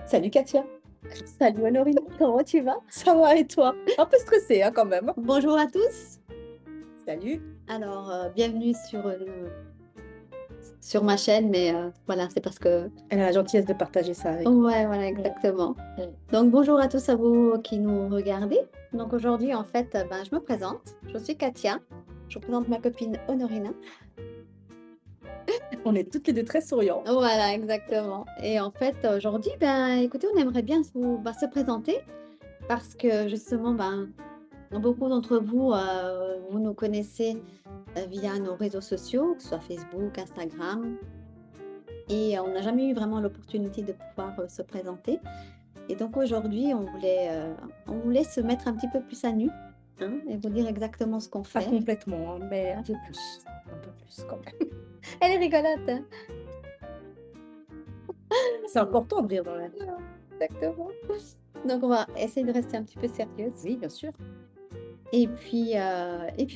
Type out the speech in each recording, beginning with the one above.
Salut Katia, Salut Honorine, comment tu vas? ça va et toi? Un peu stressée hein, quand même. Bonjour à tous. Salut. Alors, bienvenue sur ma chaîne, mais voilà, c'est parce que... Elle a la gentillesse de partager ça avec Ouais, voilà, moi. exactement. Mm. Donc, bonjour à tous à vous qui nous regardez. Donc, aujourd'hui, en fait, ben, je me présente. Je suis Katia. Je représente ma copine Honorina. On est toutes les deux très souriantes. Voilà, exactement. Et en fait, aujourd'hui, ben, écoutez, on aimerait bien se présenter parce que justement, ben, beaucoup d'entre vous, vous nous connaissez via nos réseaux sociaux, que ce soit Facebook, Instagram. Et on n'a jamais eu vraiment l'opportunité de pouvoir se présenter. Et donc aujourd'hui, on voulait se mettre un petit peu plus à nu, hein, et vous dire exactement ce qu'on Pas fait. complètement, hein, mais un peu plus. Un peu plus quand même. Elle est rigolote, hein. C'est important de rire dans la vie. Exactement. Donc on va essayer de rester un petit peu sérieuse. Oui, bien sûr. Et puis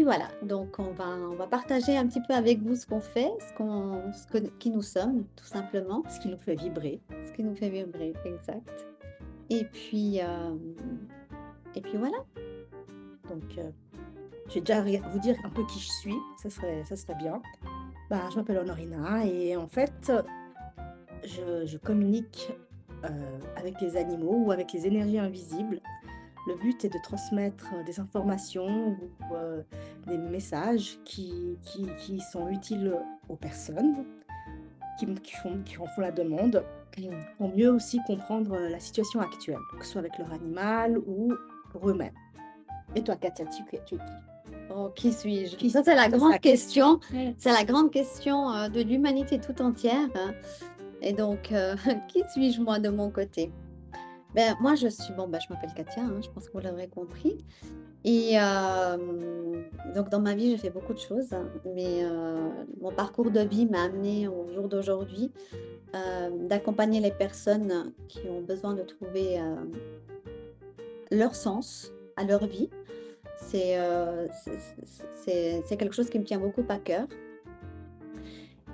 voilà. Donc on va partager un petit peu avec vous ce qu'on fait, qui nous sommes, tout simplement, Ce qui nous fait vibrer. ce qui nous fait vibrer, exact. Et puis, euh, et puis voilà. Donc, je vais déjà vous dire un peu qui je suis. Ça serait bien. Bah, je m'appelle Honorina et en fait, je communique avec les animaux ou avec les énergies invisibles. Le but est de transmettre des informations ou des messages qui sont utiles aux personnes qui en font la demande pour mieux aussi comprendre la situation actuelle, que ce soit avec leur animal ou pour eux-mêmes. Et toi, Katia, tu es qui? Oh, qui suis-je? Qui Ça, c'est la Ça, c'est la grande question. question. C'est la grande question de l'humanité tout entière, hein. Et donc, qui suis-je moi de mon côté? Ben, moi, je m'appelle Katia, hein, je pense que vous l'aurez compris. Et donc, dans ma vie, j'ai fait beaucoup de choses, hein, mais mon parcours de vie m'a amené au jour d'aujourd'hui d'accompagner les personnes qui ont besoin de trouver leur sens à leur vie. C'est quelque chose qui me tient beaucoup à cœur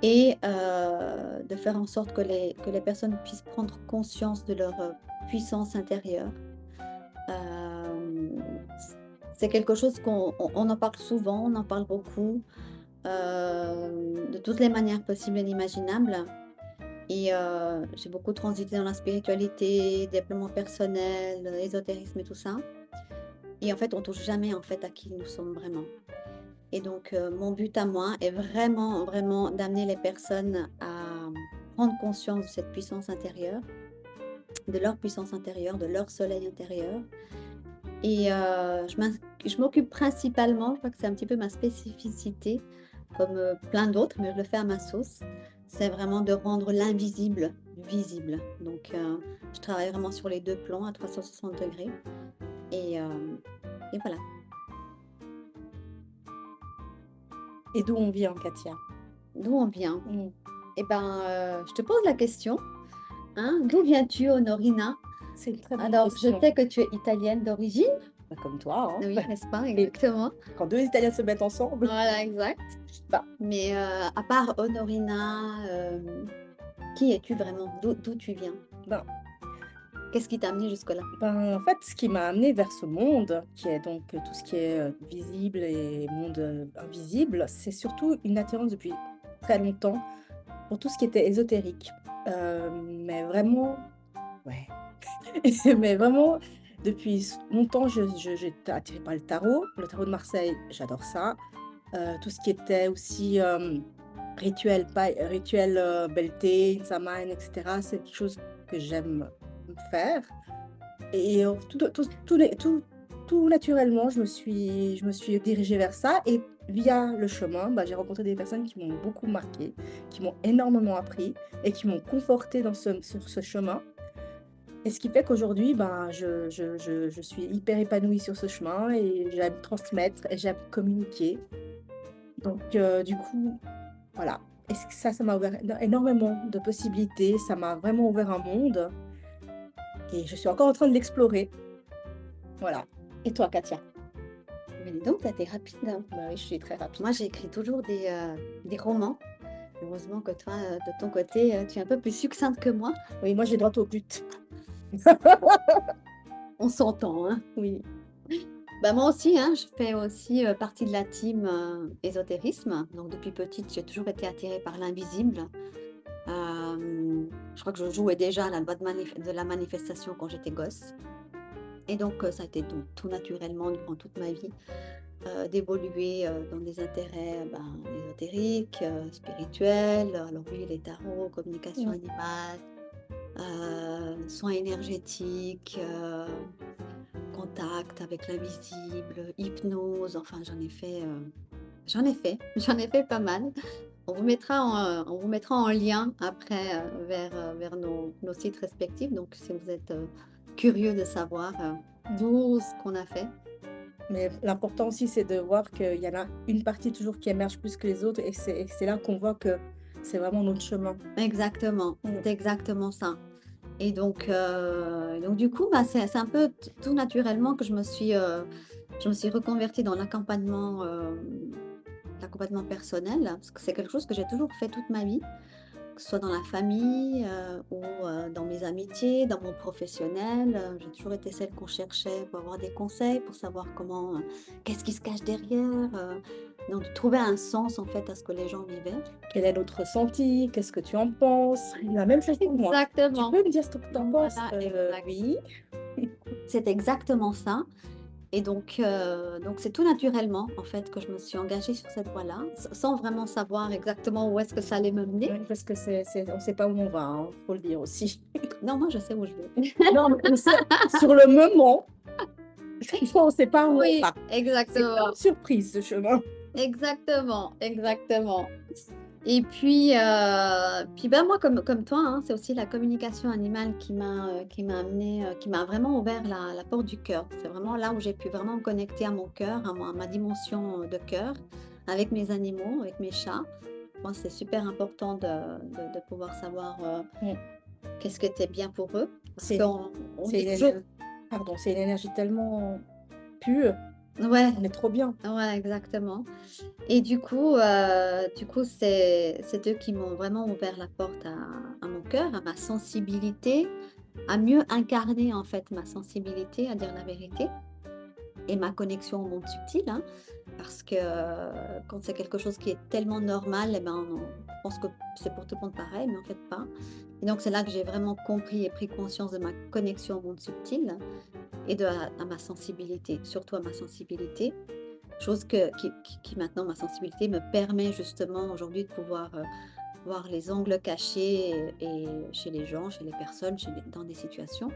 et de faire en sorte que les personnes puissent prendre conscience de leur puissance intérieure. Euh, c'est quelque chose qu'on en parle souvent, on en parle beaucoup, de toutes les manières possibles et inimaginables. Et j'ai beaucoup transité dans la spiritualité, développement personnel, ésotérisme et tout ça. Et en fait, on touche jamais en fait à qui nous sommes vraiment. Et donc, mon but à moi est vraiment, vraiment d'amener les personnes à prendre conscience de cette puissance intérieure, de leur puissance intérieure, de leur soleil intérieur. Et je m'occupe principalement, je crois que c'est un petit peu ma spécificité, comme plein d'autres, mais je le fais à ma sauce. C'est vraiment de rendre l'invisible visible. Donc, je travaille vraiment sur les deux plans à 360 degrés. Et, euh, et voilà. Et d'où on vient, Katia? D'où on vient? Mm. Eh ben, je te pose la question, hein, d'où viens-tu, Honorina? C'est une très bonne Alors, je question. sais que tu es italienne d'origine. Bah, comme toi, hein. Oui, n'est-ce pas? Et Exactement. quand deux Italiens se mettent ensemble, Voilà, exact. bah, Mais à part Honorina, qui es-tu vraiment? D'où tu viens? ben, Qu'est-ce qui t'a amené jusque-là? en fait, ce qui m'a amené vers ce monde, qui est donc tout ce qui est visible et monde invisible, c'est surtout une attirance depuis très longtemps pour tout ce qui était ésotérique. Mais vraiment, ouais, mais vraiment, depuis longtemps, j'étais attirée par le tarot de Marseille, j'adore ça. Tout ce qui était aussi rituel Beltane, Samhain, etc., c'est quelque chose que j'aime faire. Et tout naturellement, je me suis dirigée vers ça. Et via le chemin, bah, j'ai rencontré des personnes qui m'ont beaucoup marqué, qui m'ont énormément appris et qui m'ont confortée sur ce chemin. Et ce qui fait qu'aujourd'hui, ben, je suis hyper épanouie sur ce chemin et j'aime transmettre et j'aime communiquer. Donc, du coup, voilà. Et ça m'a ouvert énormément de possibilités. Ça m'a vraiment ouvert un monde. Et je suis encore en train de l'explorer. Voilà. Et toi, Katia? Mais dis donc, t'as été rapide, hein. Bah oui, je suis très rapide. Moi, j'écris toujours des romans. Heureusement que toi, de ton côté, tu es un peu plus succincte que moi. Oui, moi, j'ai droit au but. On s'entend, hein. Oui. Bah, moi aussi, hein, je fais aussi, partie de la team, ésotérisme. Donc depuis petite, j'ai toujours été attirée par l'invisible. Je crois que je jouais déjà à la loi de la manifestation quand j'étais gosse et donc ça a été donc tout naturellement durant toute ma vie, d'évoluer, dans des intérêts, ben, ésotériques, spirituels. Alors oui, les tarots, communication Mmh. animale, soins énergétiques, contact avec l'invisible, hypnose, enfin j'en ai fait pas mal. On vous mettra en lien après, vers nos sites respectifs, donc si vous êtes, curieux de savoir, tout ce qu'on a fait. Mais l'important aussi, c'est de voir qu'il y en a une partie toujours qui émerge plus que les autres et c'est là qu'on voit que c'est vraiment notre chemin. Exactement, Mmh. c'est exactement ça et donc du coup, bah, c'est un peu t tout naturellement que je me suis reconvertie dans l'accompagnement personnel, parce que c'est quelque chose que j'ai toujours fait toute ma vie. Que ce soit dans la famille, ou dans mes amitiés, dans mon professionnel, j'ai toujours été celle qu'on cherchait pour avoir des conseils, pour savoir comment, qu'est-ce qui se cache derrière, donc de trouver un sens en fait à ce que les gens vivaient. Quel est notre ressenti? Qu'est-ce que tu en penses? La même chose pour moi. Tu Exactement. peux me dire ce que tu en penses? Voilà, exact. Oui. C'est exactement ça et donc c'est tout naturellement en fait que je me suis engagée sur cette voie-là, sans vraiment savoir exactement où est-ce que ça allait me mener. Oui, parce que on sait pas où on va, hein, faut le dire aussi. Non, moi je sais où je vais. Non, mais on sait sur le moment, on sait pas où on Oui, va. C'est plein exactement. de surprises ce chemin. Exactement, exactement. Et puis ben, moi comme toi, hein, c'est aussi la communication animale qui m'a amenée, qui m'a vraiment ouvert la porte du cœur. C'est vraiment là où j'ai pu vraiment me connecter à mon cœur, à ma dimension, de cœur, avec mes animaux, avec mes chats. Moi, c'est super important de pouvoir savoir, Mmh. qu'est-ce qui était bien pour eux. Parce C'est qu'on c'est dit une toujours éner pardon, c'est une énergie tellement pure, ouais, on est trop bien. ouais, exactement. Et du coup, c'est eux qui m'ont vraiment ouvert la porte à mon cœur, à ma sensibilité, à mieux incarner, en fait, ma sensibilité, à dire la vérité et ma connexion au monde subtil, hein. Parce que, quand c'est quelque chose qui est tellement normal et ben, on pense que c'est pour tout le monde pareil, mais en fait pas. Et donc c'est là que j'ai vraiment compris et pris conscience de ma connexion au monde subtil et à ma sensibilité, surtout à ma sensibilité. Chose qui maintenant, ma sensibilité me permet justement aujourd'hui de pouvoir, voir les angles cachés et chez les gens, chez les personnes, dans des situations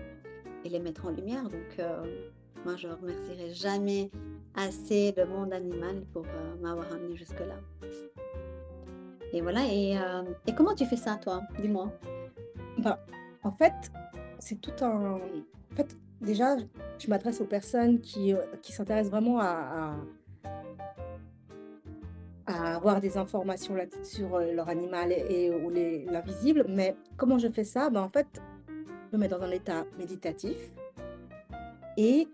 et les mettre en lumière. Donc, moi, je remercierai jamais assez le monde animal pour, m'avoir amené jusque-là. Et voilà et comment tu fais ça toi? Dis-moi? Bah, en fait, c'est tout un en fait, déjà, je m'adresse aux personnes qui s'intéressent vraiment à avoir des informations là sur, leur animal et ou l'invisible. Mais comment je fais ça? En fait, je me mets dans un état méditatif et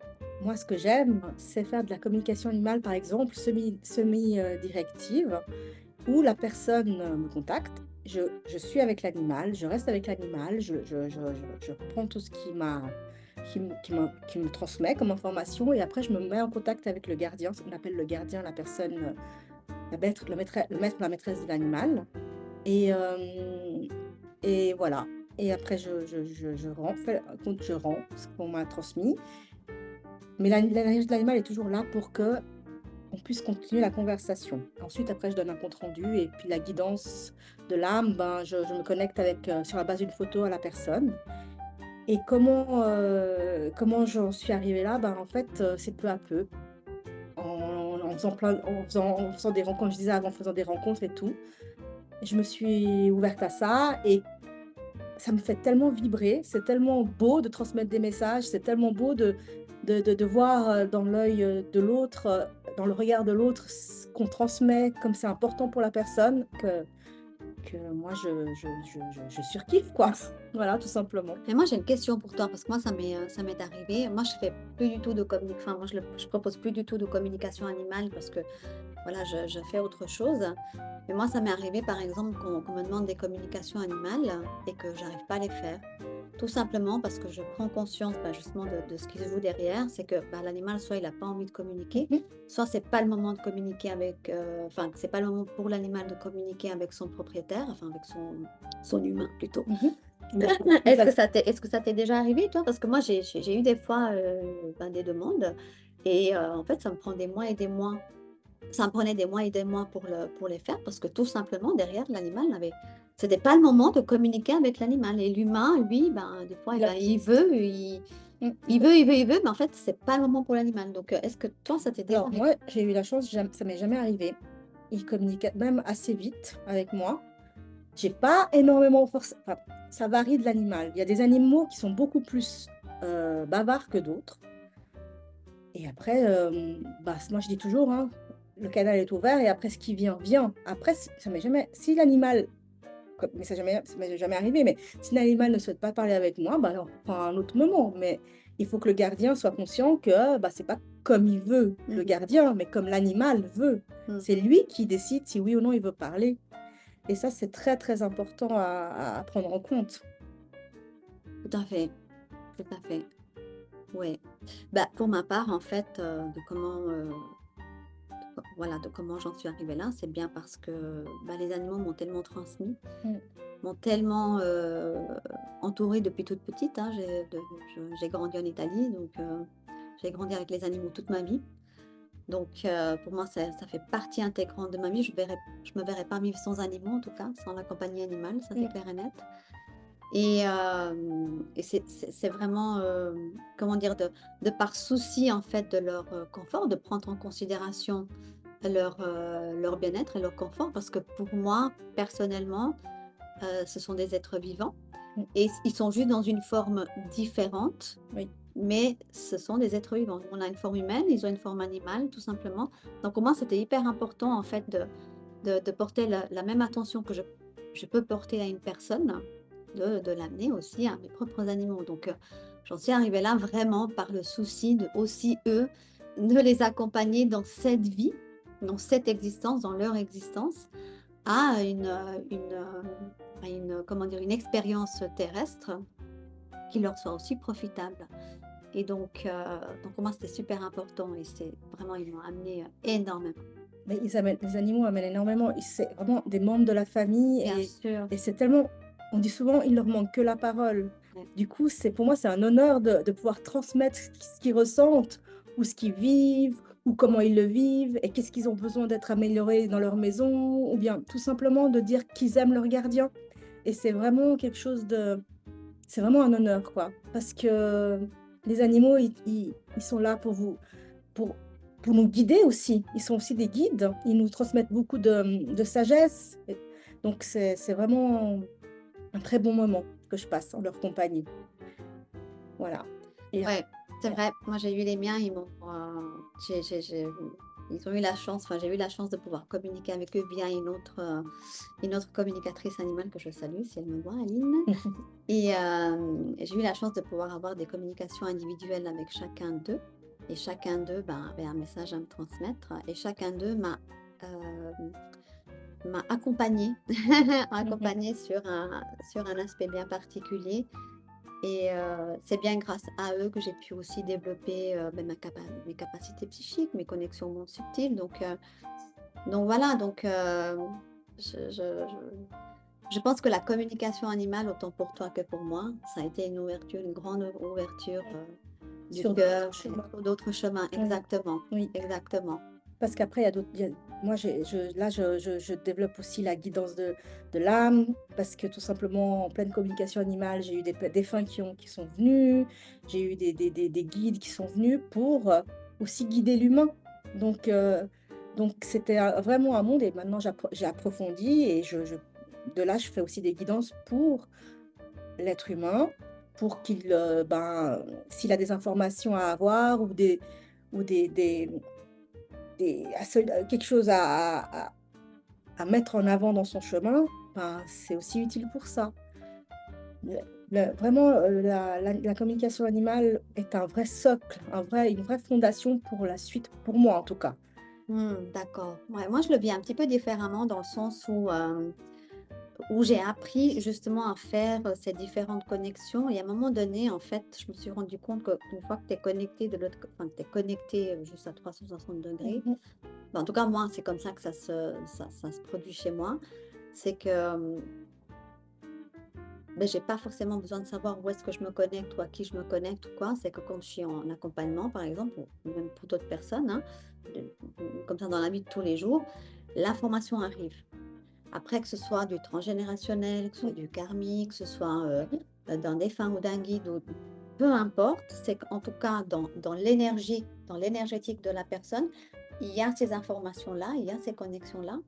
moi, ce que j'aime, c'est faire de la communication animale, par exemple, directive, où la personne, me contacte. Je suis avec l'animal, je reste avec l'animal, je prends tout ce qui me transmet comme information et après je me mets en contact avec le gardien, ce qu'on appelle le gardien, la personne, le maître ou la maîtresse de l'animal et voilà et après je rends, fais compte je rends ce qu'on m'a transmis, mais l'énergie de l'animal est toujours là pour que on puisse continuer la conversation. Ensuite, après, je donne un compte rendu et puis la guidance de l'âme, je me connecte avec, sur la base d'une photo à la personne. Et comment j'en suis arrivée là? En fait, c'est peu à peu, en faisant des rencontres, comme je disais avant, en faisant des rencontres et tout. Je me suis ouverte à ça et ça me fait tellement vibrer, c'est tellement beau de transmettre des messages, c'est tellement beau de voir, dans l'œil, de l'autre, dans le regard de l'autre, ce qu'on transmet, comme c'est important pour la personne que moi je surkiffe quoi. Voilà, tout simplement. Mais moi, j'ai une question pour toi, parce que moi, ça m'est arrivé. Moi, je fais plus du tout de communication. Enfin, moi, je propose plus du tout de communication animale parce que, voilà, je fais autre chose. Mais moi, ça m'est arrivé, par exemple, qu'on me demande des communications animales et que j'arrive pas à les faire. Tout simplement parce que je prends conscience, bah, justement, de ce qui se joue derrière. C'est que bah, l'animal, soit il n'a pas envie de communiquer, Mhm, soit c'est pas le moment de communiquer avec. Enfin, c'est pas le moment pour l'animal de communiquer avec son propriétaire, enfin, avec son humain plutôt. mhm. Exact. Est-ce que ça t'est déjà arrivé, toi? Parce que moi, j'ai eu des fois, ben, des demandes et en fait, ça me prend des mois et des mois. Ça me prenait des mois et des mois pour les faire parce que tout simplement, derrière, l'animal n'avait c'était pas le moment de communiquer avec l'animal et l'humain, lui, ben, des fois, eh Il a- ben, il veut, mais en fait, c'est pas le moment pour l'animal. Donc, est-ce que toi, ça t'est déjà Alors, arrivé? moi, j'ai eu la chance, ça m'est jamais arrivé. Il communique même assez vite avec moi. J'ai pas énormément forcé. Enfin, ça varie de l'animal. Il y a des animaux qui sont beaucoup plus bavards que d'autres. Et après, bah, moi je dis toujours, hein, le canal est ouvert et après ce qui vient, vient. Après, ça m'est jamais. Si l'animal, mais ça m'est jamais arrivé, mais si l'animal ne souhaite pas parler avec moi, bah, alors, on prend un autre moment. Mais il faut que le gardien soit conscient que bah, c'est pas comme il veut, le Mmh. gardien, mais comme l'animal veut. Mmh. C'est lui qui décide si oui ou non il veut parler. Et ça, c'est très, très important à prendre en compte. Tout à fait, tout à fait. Ouais. Bah, pour ma part, en fait, voilà, de comment j'en suis arrivée là, c'est bien parce que, bah, les animaux m'ont tellement transmis, Mm. m'ont tellement, entourée depuis toute petite, hein. J'ai grandi en Italie, donc j'ai grandi avec les animaux toute ma vie. Donc pour moi, ça fait partie intégrante de ma vie. Je me verrais pas vivre sans animaux, en tout cas, sans la compagnie animale, ça c'est Mm. clair et net. Et c'est vraiment, comment dire? De par souci, en fait, de leur, confort, de prendre en considération leur bien-être et leur confort. Parce que pour moi, personnellement, ce sont des êtres vivants Mm. et ils sont juste dans une forme différente, Oui. mais ce sont des êtres vivants. On a une forme humaine, ils ont une forme animale, tout simplement. Donc pour moi, c'était hyper important, en fait, de porter la même attention que je peux porter à une personne, de l'amener aussi à mes propres animaux. Donc, j'en suis arrivée là vraiment par le souci de aussi eux, de les accompagner dans cette vie, dans cette existence, dans leur existence, à comment dire? Une expérience terrestre qui leur soit aussi profitable. Et donc pour moi, c'était super important et c'est vraiment ils m'ont amené, énormément. Mais les animaux amènent énormément. C'est vraiment des membres de la famille Bien sûr, et c'est tellement. On dit souvent, il leur manque que la parole. ouais. Du coup, pour moi, c'est un honneur de pouvoir transmettre ce qu'ils ressentent ou ce qu'ils vivent ou comment ils le vivent et qu'est-ce qu'ils ont besoin d'être améliorés dans leur maison ou bien tout simplement de dire qu'ils aiment leur gardien. Et c'est vraiment quelque chose de. C'est vraiment un honneur, quoi. Parce que les animaux, ils sont là pour vous, pour, pour nous guider aussi. Ils sont aussi des guides. Ils nous transmettent beaucoup de sagesse. Donc, c'est vraiment un très bon moment que je passe en leur compagnie. Voilà. Et, Ouais, c'est vrai. Moi, j'ai eu les miens, ils ont eu la chance, enfin, j'ai eu la chance de pouvoir communiquer avec eux via une autre communicatrice animale que je salue, si elle me voit, Aline. Et j'ai eu la chance de pouvoir avoir des communications individuelles avec chacun d'eux. Et chacun d'eux, ben, avait un message à me transmettre. Et chacun d'eux m'a accompagnée, accompagnée sur un aspect bien particulier. Et c'est bien grâce à eux que j'ai pu aussi développer, ben, mes capacités psychiques, mes connexions moins subtiles. Donc voilà, je je je je pense que la communication animale, autant pour toi que pour moi, ça a été une ouverture, une grande ouverture, du sur d'autres cœur chemins. sur d'autres chemins. Oui, Exactement, oui. exactement. Parce qu'après, il y a d'autres. Moi, là, je développe aussi la guidance de l'âme, parce que tout simplement, en pleine communication animale, j'ai eu des défunts qui sont venus, j'ai eu des guides qui sont venus pour aussi guider l'humain. Donc, c'était vraiment un monde, et maintenant, j'ai approfondi, et de là, je fais aussi des guidances pour l'être humain, pour s'il a des informations à avoir ou quelque chose à mettre en avant dans son chemin, ben, c'est aussi utile pour ça. Vraiment, la communication animale est un vrai socle, une vraie fondation pour la suite, pour moi en tout cas. D'accord. Ouais, moi, je le vis un petit peu différemment dans le sens où j'ai appris justement à faire, ces différentes connexions et à un moment donné, en fait, je me suis rendu compte qu'une fois que tu es connecté de l'autre co enfin, que tu es connecté, juste à 360°, Mmh. bah, en tout cas, moi, c'est comme ça que ça se produit chez moi. C'est que, beh, j'ai pas forcément besoin de savoir où est-ce que je me connecte ou à qui je me connecte ou quoi. C'est que quand je suis en accompagnement, par exemple, ou même pour d'autres personnes, hein, comme ça dans la vie de tous les jours, l'information arrive. Après, que ce soit du transgénérationnel, que ce soit Oui. du karmique, que ce soit d'un défunt ou d'un guide, ou peu importe, c'est qu'en tout cas, dans l'énergie, dans l'énergétique de la personne, il y a ces informations-là, il y a ces connexions-là.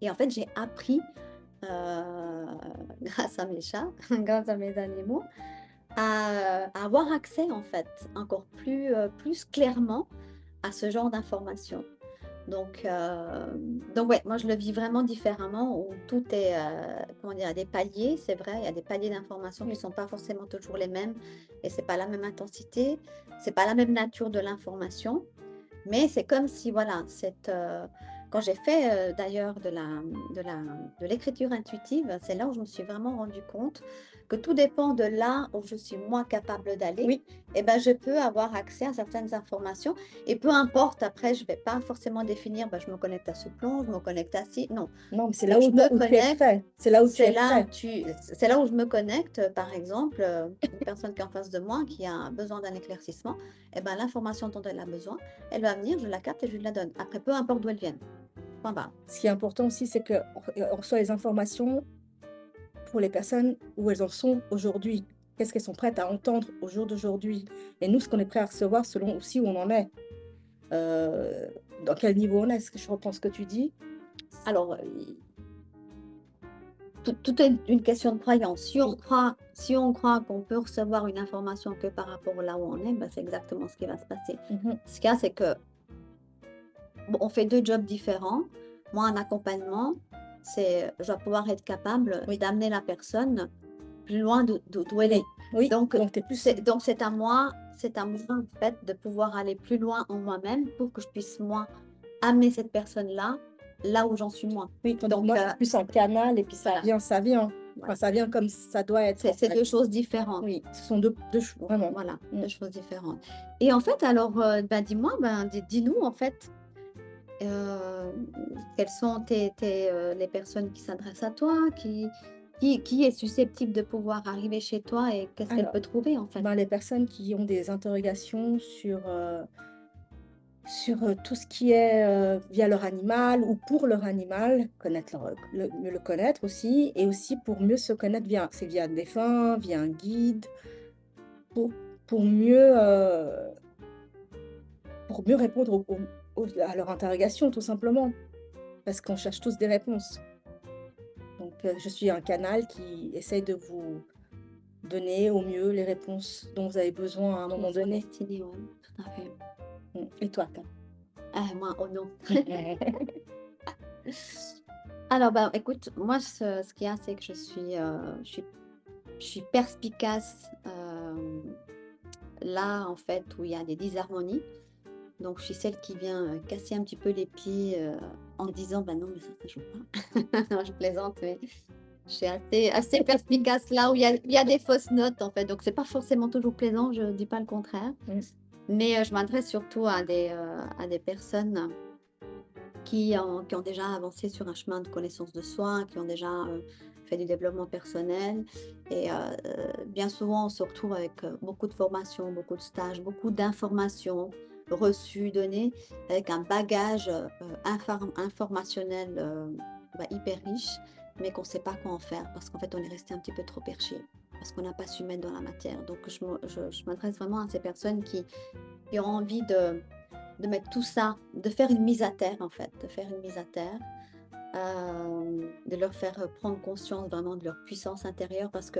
Et en fait, j'ai appris, grâce à mes chats, grâce à mes animaux, à avoir accès, en fait, encore plus clairement à ce genre d'informations. Donc ouais, moi je le vis vraiment différemment où tout est, comment dire? À des paliers, c'est vrai, il y a des paliers d'informations qui ne Oui. sont pas forcément toujours les mêmes et c'est pas la même intensité, c'est pas la même nature de l'information. Mais c'est comme si voilà, quand j'ai fait, d'ailleurs de l'écriture intuitive, c'est là où je me suis vraiment rendu compte que tout dépend de là où je suis moi capable d'aller Oui. et ben, je peux avoir accès à certaines informations et peu importe après je vais pas forcément définir, bah, je me connecte à ce plan, je me connecte à ci, non. Non, mais c'est là Je où me où tu es connecte, prêt. C'est là où tu es prêt. c'est là où je me connecte, par exemple, une personne qui est en face de moi qui a besoin d'un éclaircissement et ben, l'information dont elle a besoin, elle va venir, je la capte et je lui la donne. Après, peu importe d'où elle vienne. Point barre. Ce qui est important aussi, c'est qu'on reçoit les informations pour les personnes où elles en sont aujourd'hui. Qu'est-ce qu'elles sont prêtes à entendre au jour d'aujourd'hui? Et nous, ce qu'on est prêt à recevoir selon aussi où on en est. Heu, dans quel niveau on est? Est-ce que je reprends ce que tu dis? Alors, tout est une question de croyance. Oui. Si on croit qu'on peut recevoir une information que par rapport là où on est, ben, c'est exactement ce qui va se passer. Mmh. Ce qu'il y a, c'est que, bon, on fait 2 jobs différents. Moi, en accompagnement, je dois pouvoir être capable Oui, d'amener la personne plus loin d'où elle oui, est. oui, Donc, donc tu es plus c'est à moi, en fait, de pouvoir aller plus loin en moi-même pour que je puisse, moi, amener cette personne-là, là où j'en suis moi. oui, tandis que Donc, moi, je suis plus en canal et puis ça voilà, vient, ça vient. Enfin, voilà. ça vient comme ça doit être, C'est en c'est fait. 2 choses différentes. Oui, ce sont deux ch vraiment. Voilà, Mmh. 2 choses différentes. Et en fait, alors, ben, dis-moi, ben, dis-nous, en fait, heu, quelles sont les personnes qui s'adressent à toi? Qui est susceptible de pouvoir arriver chez toi et qu'est-ce qu'elle Alors, peut trouver, en fait? ben, les personnes qui ont des interrogations sur, tout ce qui est, via leur animal ou pour leur animal, connaître mieux le connaître aussi et aussi pour mieux se connaître via un défunt, via un guide, pour pour mieux, heu, pour mieux répondre à leurs interrogations tout simplement. Parce qu'on cherche tous des réponses. Donc, je suis un canal qui essaye de vous donner au mieux les réponses dont vous avez besoin à un Qui moment sont donné. destinés, ouais, tout à fait. Et toi, Ka? Ah, moi, oh non. Alors, bah, écoute, moi, ce qu'il y a, c'est que je suis perspicace, là, en fait, où il y a des disharmonies. Donc, je suis celle qui vient, casser un petit peu les pieds, en disant: «Bah, non, mais ça joue pas». Non, je plaisante, mais je suis assez perspicace là où il y a des fausses notes, en fait. Donc, c'est pas forcément toujours plaisant, je dis pas le contraire. Mmh. Mais, je m'adresse surtout à des personnes qui ont déjà avancé sur un chemin de connaissance de soi, qui ont déjà, fait du développement personnel et bien souvent, on se retrouve avec, beaucoup de formations, beaucoup de stages, beaucoup d'informations reçues, données, avec un bagage, informationnel, bah, hyper riche, mais qu'on ne sait pas quoi en faire parce qu'en fait, on est resté un petit peu trop perché, parce qu'on n'a pas su mettre dans la matière. Donc je m'adresse vraiment à ces personnes qui ont envie de mettre tout ça, de faire une mise à terre en fait, de faire une mise à terre, de leur faire, prendre conscience vraiment de leur puissance intérieure parce que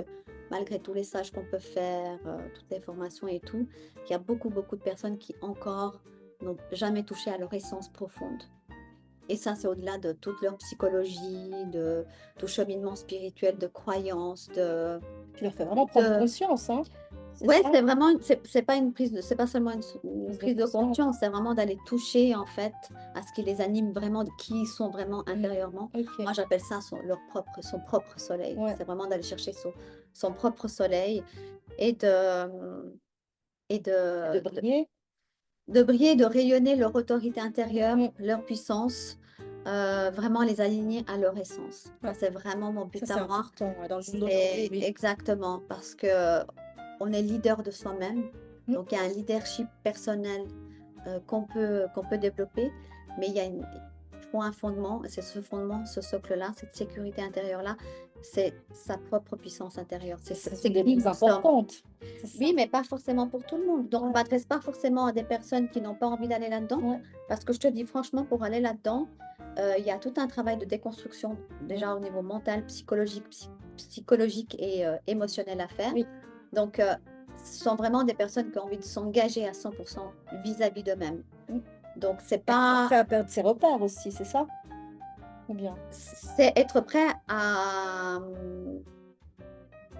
malgré tous les stages qu'on peut faire, toutes les formations et tout, il y a beaucoup, beaucoup de personnes qui encore n'ont jamais touché à leur essence profonde. Et ça, c'est au-delà de toute leur psychologie, de tout cheminement spirituel, de croyances, Tu leur fais vraiment prendre de... conscience, hein. C'est Ouais, ça, c'est vraiment, c'est pas une prise de, c'est pas seulement une prise de prise de conscience. conscience, c'est vraiment d'aller toucher en fait à ce qui les anime vraiment, de qui ils sont vraiment intérieurement. Ok, Moi, j'appelle ça son propre soleil. ouais. C'est vraiment d'aller chercher son propre soleil et et Et de de, de, briller. de briller, de rayonner leur autorité intérieure, Mm. leur puissance, vraiment les aligner à leur essence. Ça, Ouais. c'est vraiment mon Ça, but c'est à moi. important, ouais, dans le monde d'aujourd'hui, C'est oui. exactement parce que on est leader de soi-même. Mm. Donc, il y a un leadership personnel qu'on peut développer, mais il faut un fondement. Et c'est ce fondement, ce socle-là, cette sécurité intérieure-là, c'est sa propre puissance intérieure. C'est C'est une des qui plus nous sommes. importantes. C'est ça. Oui, mais pas forcément pour tout le monde. Donc, je ne Ouais, m'adresse pas forcément à des personnes qui n'ont pas envie d'aller là-dedans, ouais, parce que je te dis franchement, pour aller là-dedans, il y a tout un travail de déconstruction, ouais. déjà au niveau mental, psychologique et émotionnel à faire. Oui. Donc, ce sont vraiment des personnes qui ont envie de s'engager à 100% vis-à-vis d'eux-mêmes. Mm. Donc, c'est Être pas, prêt à perdre ses repères aussi, c'est ça? Ou bien? c'est être prêt à,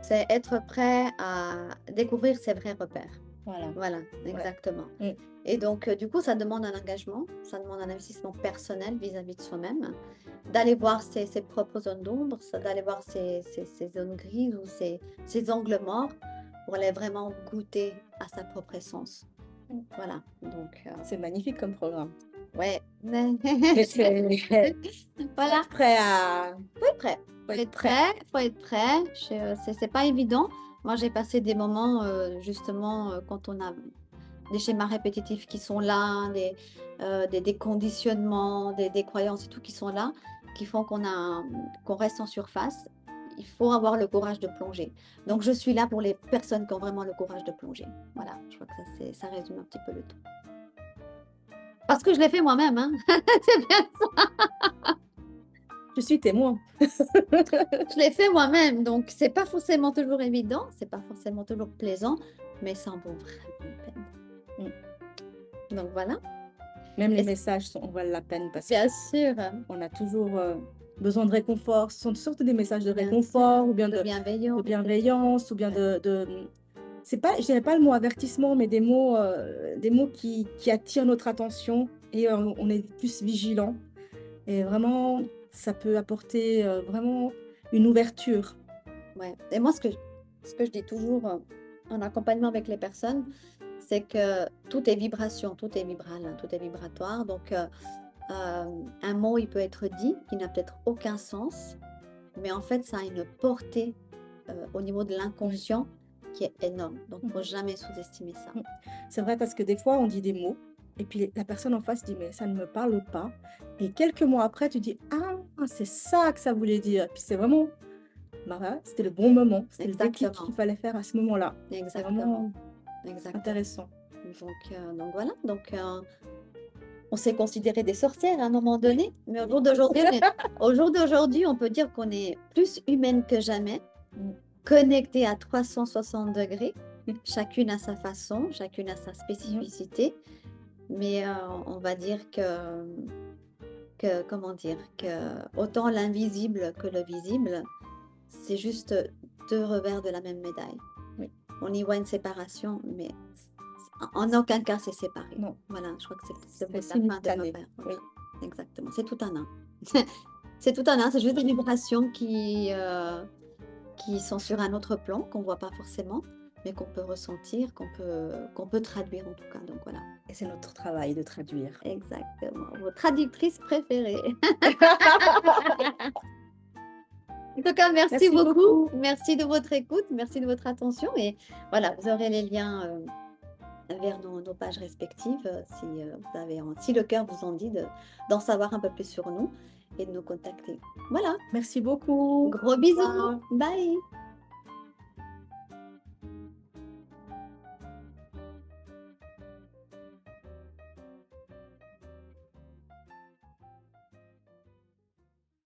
c'est être prêt à découvrir ses vrais repères. Voilà. Voilà, Ouais. exactement. Mm. Et donc, du coup, ça demande un engagement, ça demande un investissement personnel vis-à-vis de soi-même, d'aller voir ses propres zones d'ombre, d'aller voir ses zones grises ou ses angles morts pour aller vraiment goûter à sa propre essence. Mm. Voilà, donc, C'est magnifique comme programme. ouais. Mais c'est Voilà, prêt à... faut être prêt. Faut Faut être être prêt. prêt, faut être prêt. C'est pas évident. Moi, j'ai passé des moments, justement, quand on a des schémas répétitifs qui sont là, des conditionnements, des croyances et tout qui sont là, qui font qu'on reste en surface. Il faut avoir le courage de plonger. Donc, je suis là pour les personnes qui ont vraiment le courage de plonger. Voilà, je crois que ça résume un petit peu le tout. Parce que je l'ai fait moi-même, hein. C'est bien ça. Je suis témoin. Je l'ai fait moi-même, donc c'est pas forcément toujours évident, c'est pas forcément toujours plaisant, mais ça en vaut vraiment la peine. Donc voilà. Même les Est-ce- messages en valent la peine parce Bien sûr, qu'on a toujours besoin de réconfort. Ce sont surtout des messages de bien réconfort sûr, ou bien de de bienveillance. bienveillance ou bien c'est pas, je dirais pas le mot avertissement, mais des mots qui attirent notre attention et on est plus vigilant. Et vraiment, ça peut apporter vraiment une ouverture. Ouais. Et moi, ce que je dis toujours en accompagnement avec les personnes, c'est que tout est vibration, tout est vibral, hein, tout est vibratoire. Donc, un mot, il peut être dit, qui n'a peut-être aucun sens, mais en fait, ça a une portée au niveau de l'inconscient qui est énorme. Donc, il ne faut jamais sous-estimer ça. C'est vrai parce que des fois, on dit des mots et puis la personne en face dit, mais ça ne me parle pas. Et quelques mois après, tu dis, ah, c'est ça que ça voulait dire. Et puis c'est vraiment, bah, voilà, c'était le bon moment. C'était le déclic Exactement. qu'il fallait faire à ce moment-là. C'est Exactement. vraiment Exactement. intéressant. Donc voilà. Donc, on s'est considéré des sorcières à un moment donné, mais au jour d'aujourd'hui, on peut dire qu'on est plus humaine que jamais, connectée à 360 degrés, chacune à sa façon, chacune à sa spécificité, mais on va dire comment dire, que autant l'invisible que le visible, c'est juste deux revers de la même médaille. Oui. On y voit une séparation, mais en aucun cas c'est séparé. Non. Voilà, je crois que c'est C'est la fin de simultané. repère. Oui. Exactement, c'est tout un un. C'est tout un un, c'est juste des vibrations qui sont sur un autre plan, qu'on ne voit pas forcément, mais qu'on peut ressentir, qu'on peut traduire en tout cas. Donc voilà. Et c'est notre travail de traduire. Exactement. Vos traductrices préférées. En tout cas, merci beaucoup. Merci de votre écoute, merci de votre attention. Et voilà, vous aurez les liens vers nos pages respectives si le cœur vous en dit d'en savoir un peu plus sur nous et de nous contacter. Voilà. Merci beaucoup. Gros bisous. Bye.